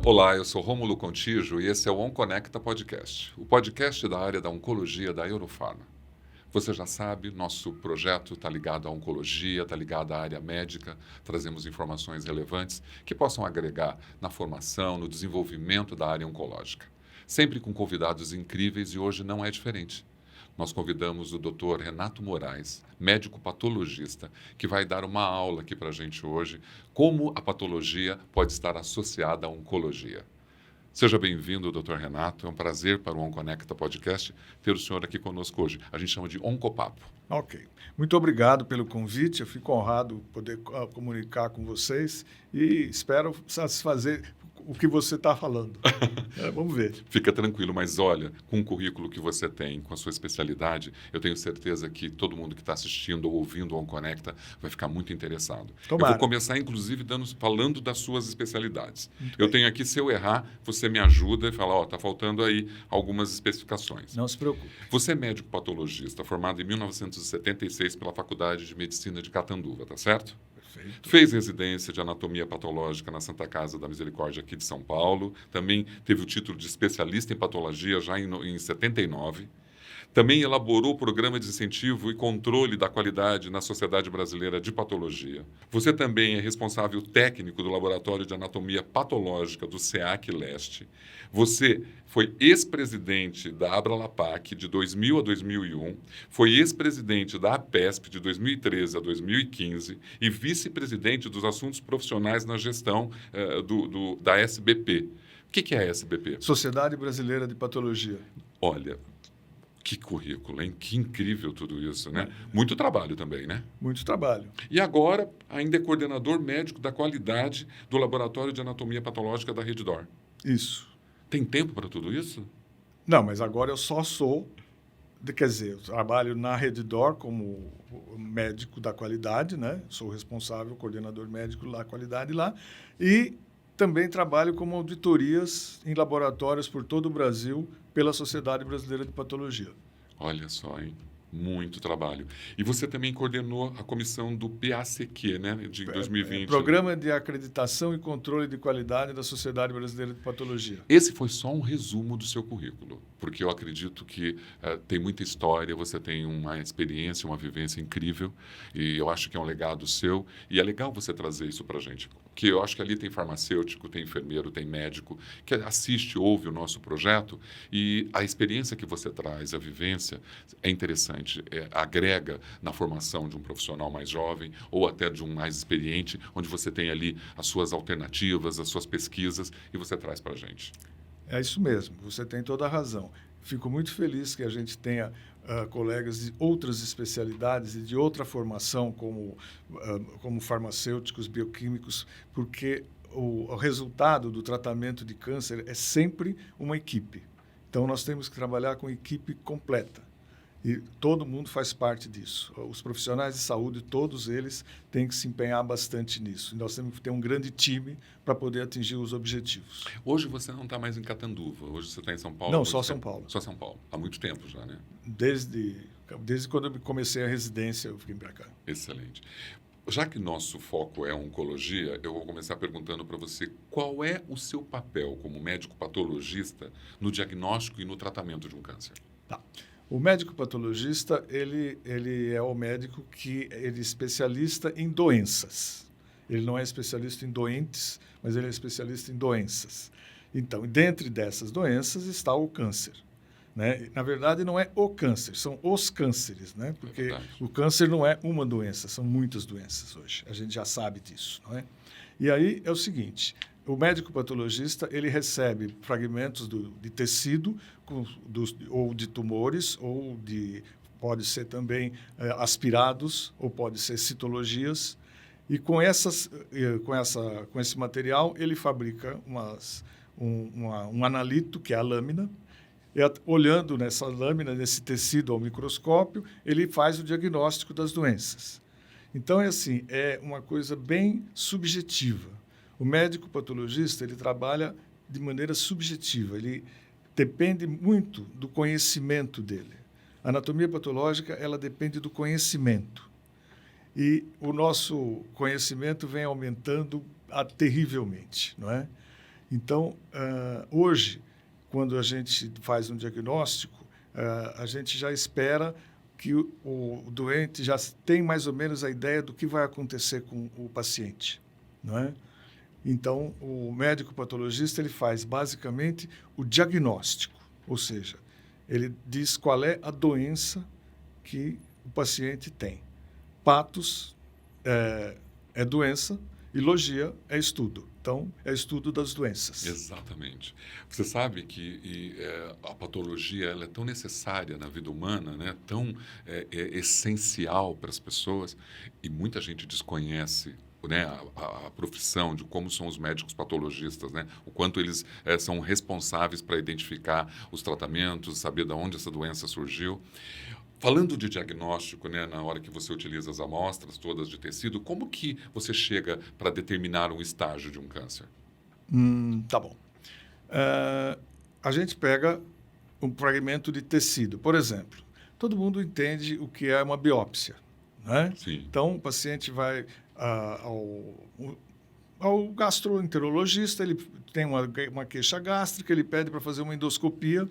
Olá, eu sou Rômulo Contígio e esse é o OnConecta Podcast, o podcast da área da oncologia da Eurofarma. Você já sabe, nosso projeto está ligado à oncologia, está ligado à área médica, trazemos informações relevantes que possam agregar na formação, no desenvolvimento da área oncológica. Sempre com convidados incríveis e hoje não é diferente. Nós convidamos o Dr. Renato Moraes, médico patologista, que vai dar uma aula aqui para a gente hoje, como a patologia pode estar associada à oncologia. Seja bem-vindo, Dr. Renato. É um prazer para o OnConecta Podcast ter o senhor aqui conosco hoje. A gente chama de Oncopapo. Ok. Muito obrigado pelo convite. Eu fico honrado poder comunicar com vocês e espero satisfazer o que você está falando. Vamos ver. Fica tranquilo, mas olha, com o currículo que você tem, com a sua especialidade, eu tenho certeza que todo mundo que está assistindo ou ouvindo o OnConecta vai ficar muito interessado. Tomara. Eu vou começar, inclusive, falando das suas especialidades. Muito Eu bem. tenho aqui, se eu errar, você me ajuda e fala, está faltando aí algumas especificações. Não se preocupe. Você é médico patologista, formado em 1976 pela Faculdade de Medicina de Catanduva, tá certo? Perfeito. Fez residência de anatomia patológica na Santa Casa da Misericórdia aqui de São Paulo. Também teve o título de especialista em patologia já em 79. Também elaborou o programa de incentivo e controle da qualidade na Sociedade Brasileira de Patologia. Você também é responsável técnico do Laboratório de Anatomia Patológica do SEAC Leste. Você foi ex-presidente da Abralapac de 2000 a 2001, foi ex-presidente da APESP de 2013 a 2015 e vice-presidente dos assuntos profissionais na gestão da SBP. O que é a SBP? Sociedade Brasileira de Patologia. Olha, que currículo, hein? Que incrível tudo isso, né? Muito trabalho também, né? Muito trabalho. E agora ainda é coordenador médico da qualidade do Laboratório de Anatomia Patológica da Reddor. Isso. Tem tempo para tudo isso? Não, mas agora eu só sou, quer dizer, eu trabalho na Reddor como médico da qualidade, né? Sou responsável, coordenador médico da qualidade lá. E também trabalho como auditorias em laboratórios por todo o Brasil pela Sociedade Brasileira de Patologia. Olha só, hein? Muito trabalho. E você também coordenou a comissão do PACQ, né? De 2020. Programa de Acreditação e Controle de Qualidade da Sociedade Brasileira de Patologia. Esse foi só um resumo do seu currículo, porque eu acredito que tem muita história, você tem uma experiência, uma vivência incrível, e eu acho que é um legado seu, e é legal você trazer isso para a gente, porque eu acho que ali tem farmacêutico, tem enfermeiro, tem médico, que assiste, ouve o nosso projeto, e a experiência que você traz, a vivência, é interessante, agrega na formação de um profissional mais jovem, ou até de um mais experiente, onde você tem ali as suas alternativas, as suas pesquisas, e você traz para a gente. É isso mesmo, você tem toda a razão. Fico muito feliz que a gente tenha colegas de outras especialidades e de outra formação, como farmacêuticos, bioquímicos, porque o resultado do tratamento de câncer é sempre uma equipe. Então, nós temos que trabalhar com equipe completa. E todo mundo faz parte disso. Os profissionais de saúde, todos eles, têm que se empenhar bastante nisso. E nós temos que ter um grande time para poder atingir os objetivos. Hoje você não está mais em Catanduva, hoje você está em São Paulo? Não, só São Paulo. Só São Paulo, há muito tempo já, né? Desde quando eu comecei a residência, eu fiquei para cá. Excelente. Já que nosso foco é oncologia, eu vou começar perguntando para você qual é o seu papel como médico patologista no diagnóstico e no tratamento de um câncer? Tá. O médico patologista, ele é o médico que ele é especialista em doenças. Ele não é especialista em doentes, mas ele é especialista em doenças. Então, dentre dessas doenças está o câncer, né? Na verdade, não é o câncer, são os cânceres, né? Porque o câncer não é uma doença, são muitas doenças hoje. A gente já sabe disso, não é? E aí é o seguinte, o médico patologista, ele recebe fragmentos de tecido ou de tumores, pode ser também aspirados, ou pode ser citologias, e com esse material ele fabrica um analito, que é a lâmina, e olhando nessa lâmina, nesse tecido ao microscópio, ele faz o diagnóstico das doenças. Então, é uma coisa bem subjetiva. O médico patologista, ele trabalha de maneira subjetiva, ele depende muito do conhecimento dele. A anatomia patológica, ela depende do conhecimento. E o nosso conhecimento vem aumentando terrivelmente, não é? Então, hoje, quando a gente faz um diagnóstico, a gente já espera que o doente já tem mais ou menos a ideia do que vai acontecer com o paciente, não é? Então, o médico patologista ele faz basicamente o diagnóstico, ou seja, ele diz qual é a doença que o paciente tem. Patos é doença e logia é estudo. Então, é estudo das doenças. Exatamente. Você sabe que a patologia ela é tão necessária na vida humana, né? Tão essencial para as pessoas, e muita gente desconhece, né, a profissão de como são os médicos patologistas, né? O quanto eles são responsáveis para identificar os tratamentos, saber de onde essa doença surgiu. Falando de diagnóstico, né, na hora que você utiliza as amostras todas de tecido, como que você chega para determinar um estágio de um câncer? Tá bom. A gente pega um fragmento de tecido. Por exemplo, todo mundo entende o que é uma biópsia, né? Sim. Então, o paciente vai ao gastroenterologista, ele tem uma queixa gástrica, ele pede para fazer uma endoscopia.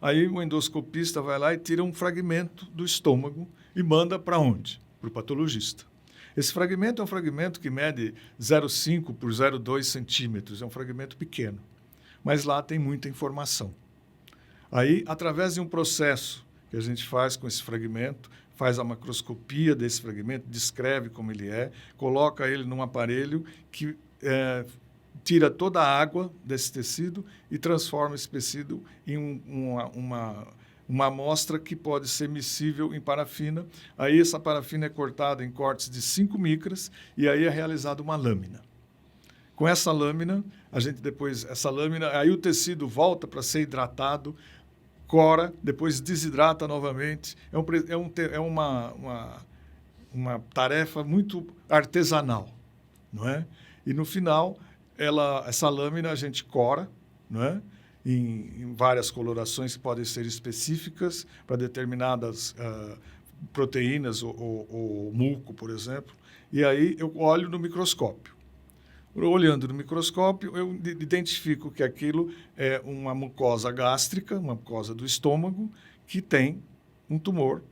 Aí o endoscopista vai lá e tira um fragmento do estômago e manda para onde? Para o patologista. Esse fragmento é um fragmento que mede 0,5 por 0,2 centímetros. É um fragmento pequeno. Mas lá tem muita informação. Aí, através de um processo que a gente faz com esse fragmento, faz a macroscopia desse fragmento, descreve como ele é, coloca ele num aparelho que tira toda a água desse tecido e transforma esse tecido em uma amostra que pode ser miscível em parafina. Aí essa parafina é cortada em cortes de 5 micras e aí é realizada uma lâmina. Com essa lâmina, aí o tecido volta para ser hidratado, cora, depois desidrata novamente. É uma tarefa muito artesanal, não é? E no final, essa lâmina a gente cora, não é? Em várias colorações que podem ser específicas para determinadas proteínas ou muco, por exemplo. E aí eu olho no microscópio. Olhando no microscópio, eu identifico que aquilo é uma mucosa gástrica, uma mucosa do estômago, que tem um tumor.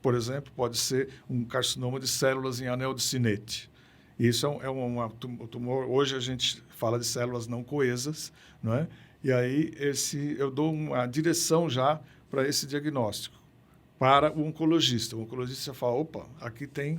Por exemplo, pode ser um carcinoma de células em anel de Synnet. Isso um tumor. Hoje a gente fala de células não coesas, não é? E aí eu dou uma direção já para esse diagnóstico, para o oncologista. O oncologista fala, opa, aqui tem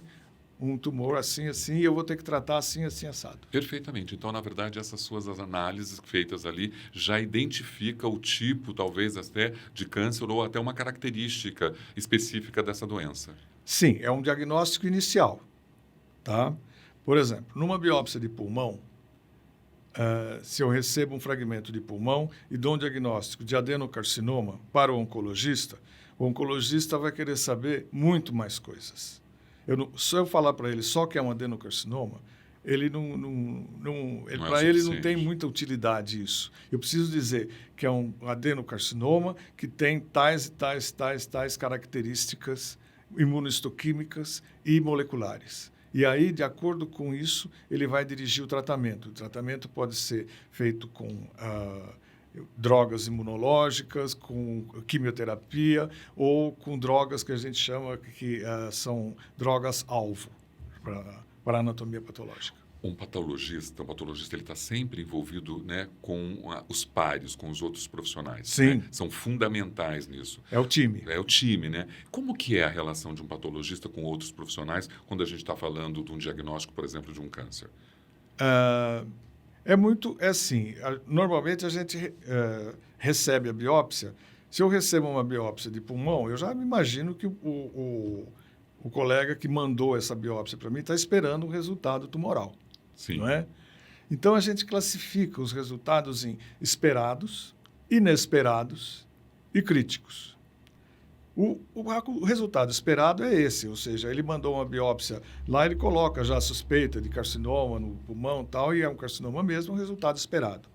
um tumor assim, assim, e eu vou ter que tratar assim, assim, assado. Perfeitamente. Então, na verdade, essas suas análises feitas ali já identifica o tipo, talvez até, de câncer ou até uma característica específica dessa doença. Sim, é um diagnóstico inicial, tá? Por exemplo, numa biópsia de pulmão, se eu recebo um fragmento de pulmão e dou um diagnóstico de adenocarcinoma para o oncologista vai querer saber muito mais coisas. Se eu falar para ele só que é um adenocarcinoma, para ele não tem muita utilidade isso. Eu preciso dizer que é um adenocarcinoma que tem tais características imunohistoquímicas e moleculares. E aí, de acordo com isso, ele vai dirigir o tratamento. O tratamento pode ser feito com drogas imunológicas, com quimioterapia ou com drogas que a gente chama que são drogas-alvo para a anatomia patológica. Um patologista ele está sempre envolvido, né, com os pares, com os outros profissionais. Sim. Né? São fundamentais nisso. É o time. É o time, né? Como que é a relação de um patologista com outros profissionais quando a gente está falando de um diagnóstico, por exemplo, de um câncer? É assim, normalmente a gente recebe a biópsia. Se eu recebo uma biópsia de pulmão, eu já me imagino que o colega que mandou essa biópsia para mim está esperando um resultado tumoral. Sim. Não é? Então, a gente classifica os resultados em esperados, inesperados e críticos. O resultado esperado é esse, ou seja, ele mandou uma biópsia, lá ele coloca já a suspeita de carcinoma no pulmão e tal, e é um carcinoma mesmo, um resultado esperado.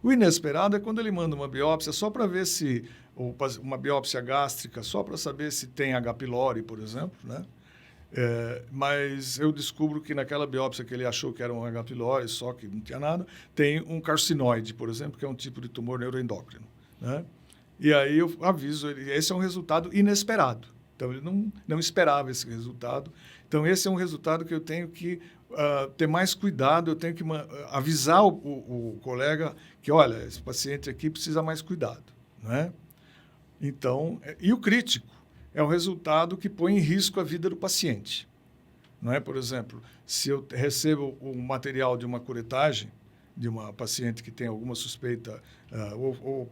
O inesperado é quando ele manda uma biópsia só para ver se, ou uma biópsia gástrica, só para saber se tem H. pylori, por exemplo, né? Mas eu descubro que naquela biópsia que ele achou que era um H. pylori, só que não tinha nada, tem um carcinoide, por exemplo, que é um tipo de tumor neuroendócrino, né? E aí eu aviso ele, esse é um resultado inesperado. Então, ele não esperava esse resultado. Então, esse é um resultado que eu tenho que ter mais cuidado, eu tenho que avisar o colega que, olha, esse paciente aqui precisa mais cuidado, né? Então, e o crítico é um resultado que põe em risco a vida do paciente, não é? Por exemplo, se eu recebo um material de uma curetagem de uma paciente que tem alguma suspeita ou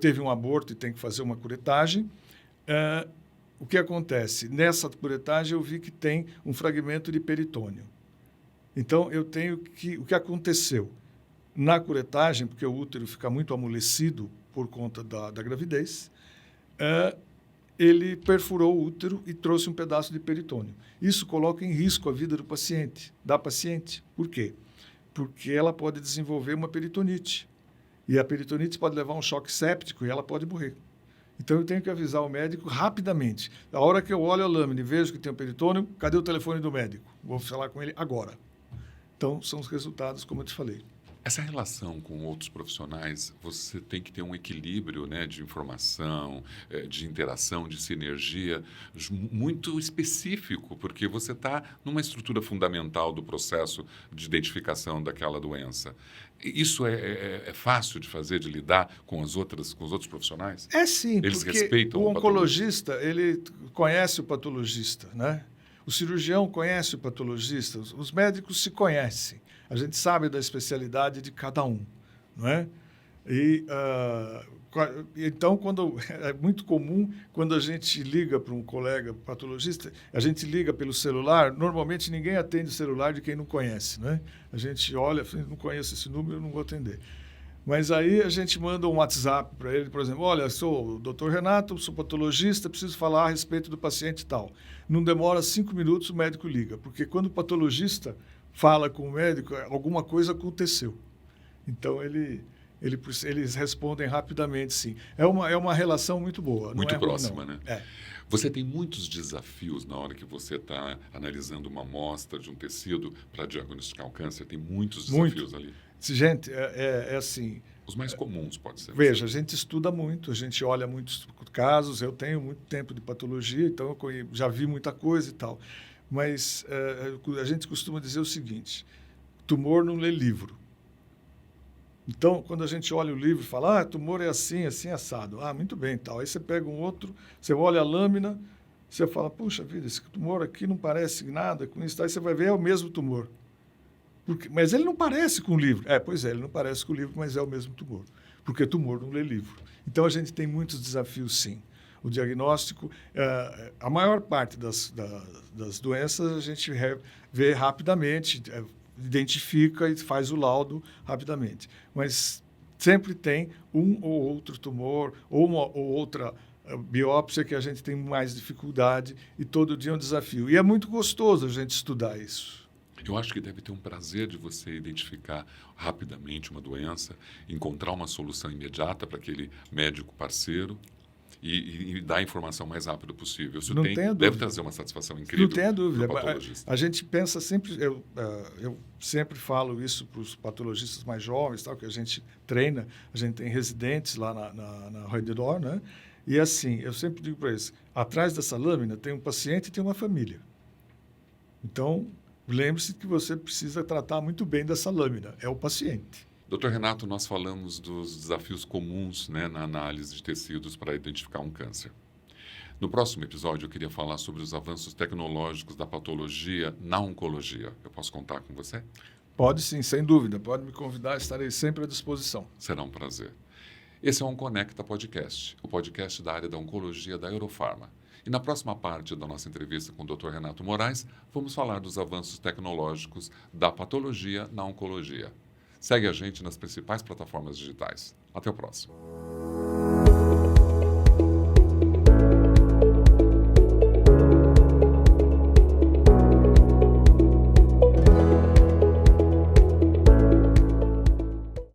teve um aborto e tem que fazer uma curetagem, o que acontece? Nessa curetagem eu vi que tem um fragmento de peritônio. Então, eu tenho que... O que aconteceu? Na curetagem, porque o útero fica muito amolecido por conta da gravidez, ele perfurou o útero e trouxe um pedaço de peritônio. Isso coloca em risco a vida do paciente, da paciente. Por quê? Porque ela pode desenvolver uma peritonite. E a peritonite pode levar a um choque séptico e ela pode morrer. Então, eu tenho que avisar o médico rapidamente. A hora que eu olho a lâmina e vejo que tem um peritônio, cadê o telefone do médico? Vou falar com ele agora. Então, são os resultados, como eu te falei. Essa relação com outros profissionais, você tem que ter um equilíbrio, né, de informação, de interação, de sinergia muito específico, porque você está numa estrutura fundamental do processo de identificação daquela doença. Isso é fácil de fazer, de lidar com os outros profissionais? É sim, eles porque respeitam o oncologista, ele conhece o patologista, né? O cirurgião conhece o patologista, os médicos se conhecem. A gente sabe da especialidade de cada um, não é? Então, é muito comum, quando a gente liga para um colega patologista, a gente liga pelo celular, normalmente ninguém atende o celular de quem não conhece, né? A gente olha, não conheço esse número, eu não vou atender. Mas aí a gente manda um WhatsApp para ele, por exemplo, olha, sou o Dr. Renato, sou patologista, preciso falar a respeito do paciente tal. Não demora 5 minutos, o médico liga, porque quando o patologista fala com o médico, alguma coisa aconteceu. Então, eles respondem rapidamente, sim. É uma relação muito boa. Muito não é próxima, ruim, não. né? Você tem muitos desafios na hora que você está analisando uma amostra de um tecido para diagnosticar o câncer. Tem muitos desafios ali. Gente, é assim... Os mais comuns, pode ser. Veja, a gente estuda muito, a gente olha muitos casos, eu tenho muito tempo de patologia, então eu já vi muita coisa e tal. Mas a gente costuma dizer o seguinte, tumor não lê livro. Então, quando a gente olha o livro e fala, tumor é assim, assim, assado. Muito bem, tal. Aí você pega um outro, você olha a lâmina, você fala, puxa vida, esse tumor aqui não parece nada com isso. Aí você vai ver, é o mesmo tumor. Mas ele não parece com o livro. Pois é, ele não parece com o livro, mas é o mesmo tumor. Porque tumor não lê livro. Então, a gente tem muitos desafios, sim. O diagnóstico, a maior parte das doenças a gente vê rapidamente, identifica e faz o laudo rapidamente. Mas sempre tem um ou outro tumor ou uma ou outra biópsia que a gente tem mais dificuldade e todo dia é um desafio. E é muito gostoso a gente estudar isso. Eu acho que deve ter um prazer de você identificar rapidamente uma doença, encontrar uma solução imediata para aquele médico parceiro e dar a informação mais rápido possível. Isso deve trazer uma satisfação incrível. Não tenha dúvida. A gente pensa sempre, eu sempre falo isso para os patologistas mais jovens, tal, que a gente treina, a gente tem residentes lá na Rede D'Or, né? E assim, eu sempre digo para eles, atrás dessa lâmina tem um paciente e tem uma família. Então, lembre-se que você precisa tratar muito bem dessa lâmina, é o paciente. Dr. Renato, nós falamos dos desafios comuns, né, na análise de tecidos para identificar um câncer. No próximo episódio, eu queria falar sobre os avanços tecnológicos da patologia na oncologia. Eu posso contar com você? Pode sim, sem dúvida. Pode me convidar, estarei sempre à disposição. Será um prazer. Esse é o OnConecta Podcast, o podcast da área da oncologia da Eurofarma. E na próxima parte da nossa entrevista com o Dr. Renato Moraes, vamos falar dos avanços tecnológicos da patologia na oncologia. Segue a gente nas principais plataformas digitais. Até o próximo.